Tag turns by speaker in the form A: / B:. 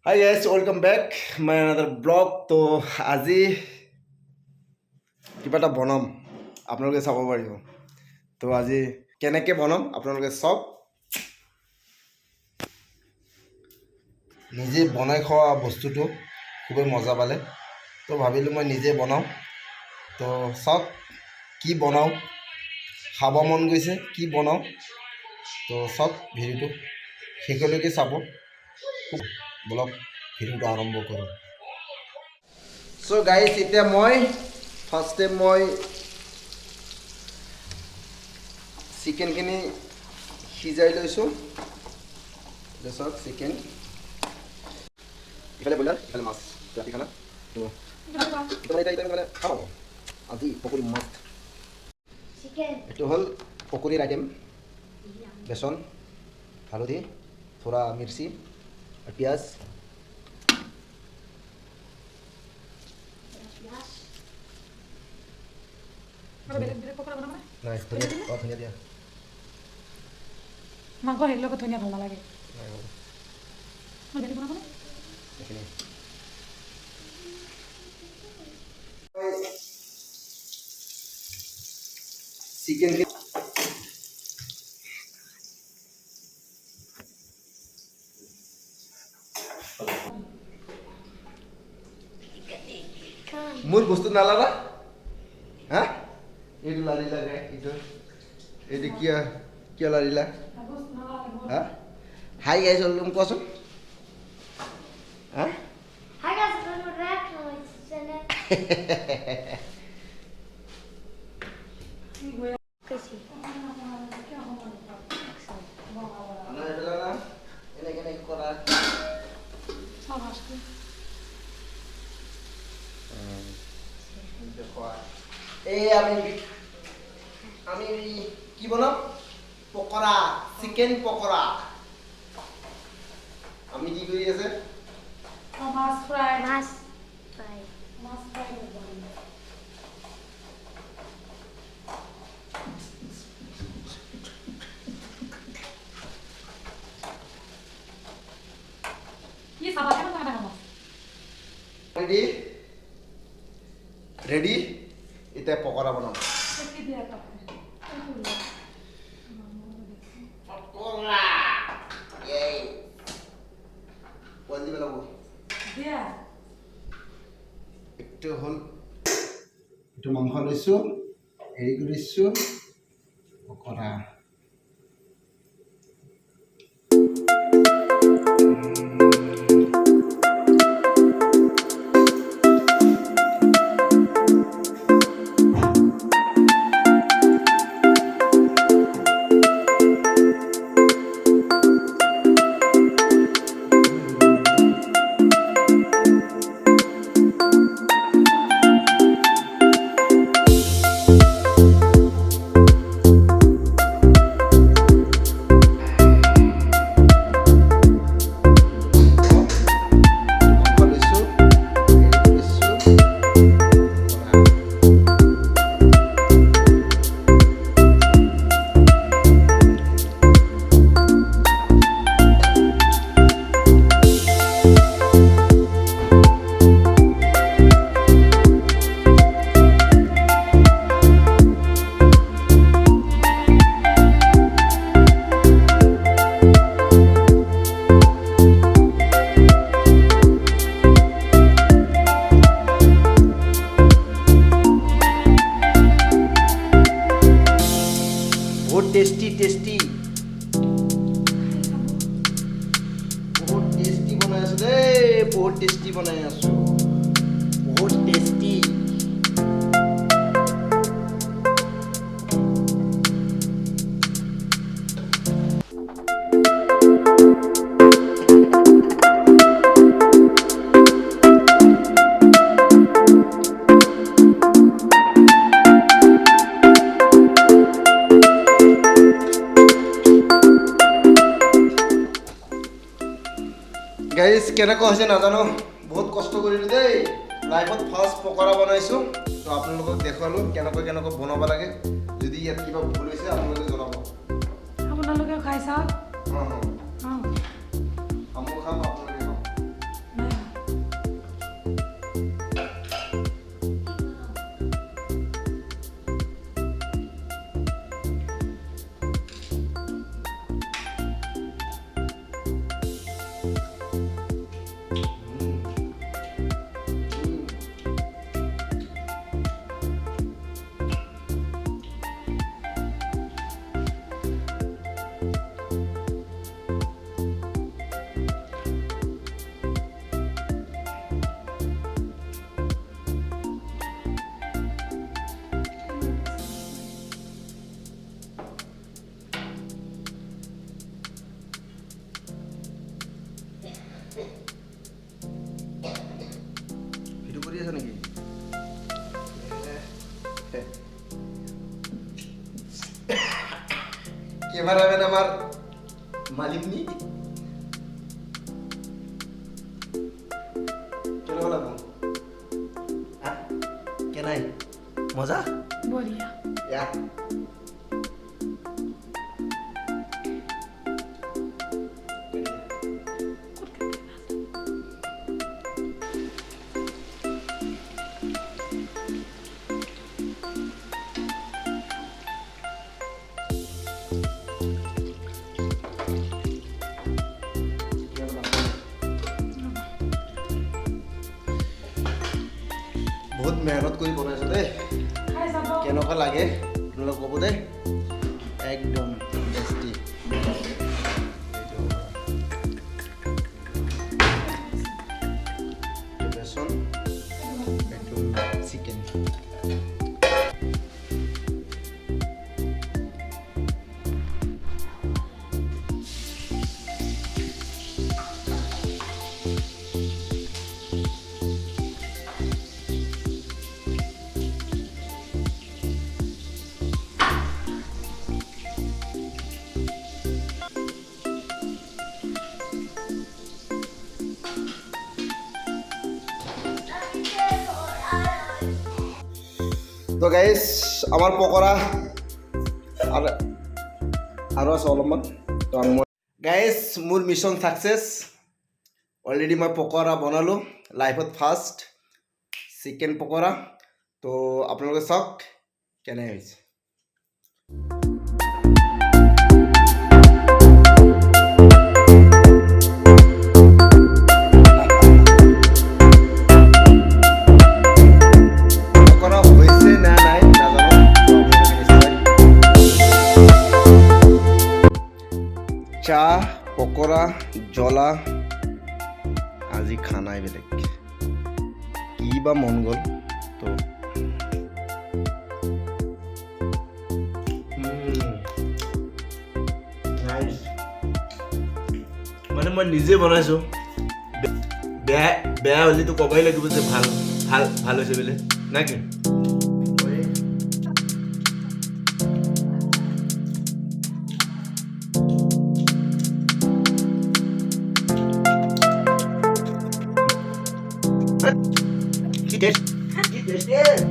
A: Hi guys, welcome back my another blog. তো আজি কিবা এটা বনাম আপোনালোকে চাব পাৰিব। তো আজি কেনেকৈ বনাম আপোনালোকে চাওক। নিজে বনাই খোৱা বস্তুটো খুবেই মজা পালে, তো ভাবিলোঁ মই নিজে বনাওঁ। তো চাওক কি বনাওঁ, খাব মন গৈছে কি বনাওঁ। তো চাওক ভিডিঅ'টো শেষলৈকে চাব। বলক ভিডিঅ'টো আৰম্ভ কৰোঁ। চ' গাইজ, এতিয়া মই ফাৰ্ষ্ট টাইম চিকেনখিনি সিজাই লৈছোঁ। চাওক চিকেন, ইফালে ব্ৰইলাৰ ইফালে মাছ, ৰাতি খানা। তো এতিয়া মানে খাব আজি পকৰি মাষ্ট। এইটো হ'ল পকৰিৰ আইটেম: বেচন, হালধি, থোৰা মিৰ্চি আৰু পিঁয়াজ। নাই ধনিয়া দিয়া।
B: মাংস হেৰিৰ লগত ধনিয়া ভাল নালাগে।
A: চিকেন মোৰ বস্তু নালাবা হা? এইটো লাৰিলা এইটো কিয় লাৰিলা হা? হাই গাইজ, অলপ কোৱাচোন হা?
C: Hi guys, welcome back to my channel.
A: এই আমি কি বনাম? পকৰা, চিকেন পকৰা। আমি কি কৰি আছে?
B: মাছ ফ্ৰাই।
C: Mass fry.
B: মাছ ফ্ৰাই কৰিব। কি চাবা কেন কথা কম?
A: ৰেডি এতিয়া পকৰা বনাম।
B: কি দিয়া তা?
A: পকৰা এই কোন দিবে লাগব
B: দিয়া।
A: একটু হল একটু মাংস লৈছোঁ, হেৰি কৰিছোঁ পকৰা। बहुत टेस्टी बहुत टेस्टी बनाई आছো দেই, বহুত টেষ্টি বনাই আছো, বহুত টেষ্টি। গাইজ কেনেকুৱা হৈছে নাজানো, বহুত কষ্ট কৰিলোঁ দেই। লাইফত ফাৰ্ষ্ট পকৰা বনাইছোঁ, তো আপোনালোকক দেখুৱালোঁ কেনেকৈ বনাব লাগে। যদি ইয়াত কিবা ভুল হৈছে আপোনালোকে জনাব।
B: আপোনালোকে খাই চাওক।
A: আমিও খাম আপোনালোকে খাম। আছে নেকি ক্যামেরাম্যান আমার মালিক নি কেন লাগবো কেনাই মজা
B: বঢ়িয়া
A: ইয়া বহুত মেহনত কৰি বনাইছো দেই
B: খাই যাব
A: কেনেকুৱা লাগে আপোনালোক ক'ব দেই একদম টেষ্টি বেচন একদম চিকেন তো গাইজ আমাৰ পকৰা আৰু আছে অলপমান তো মই গাইজ মোৰ মিছন ছাকচেছ অলৰেডি মই পকৰা বনালোঁ লাইফত ফাৰ্ষ্ট চিকেন পকৰা তো আপোনালোকে চাওক কেনে হৈছে চাহ পকৰা জ্বলা আজি খানাই বেলেগ কি বা মন গ'ল তো মানে মই নিজে বনাইছোঁ বেয়া বেয়া হ'লেতো ক'বই লাগিব যে ভাল ভাল ভাল হৈছে বোলে নে কি Yes.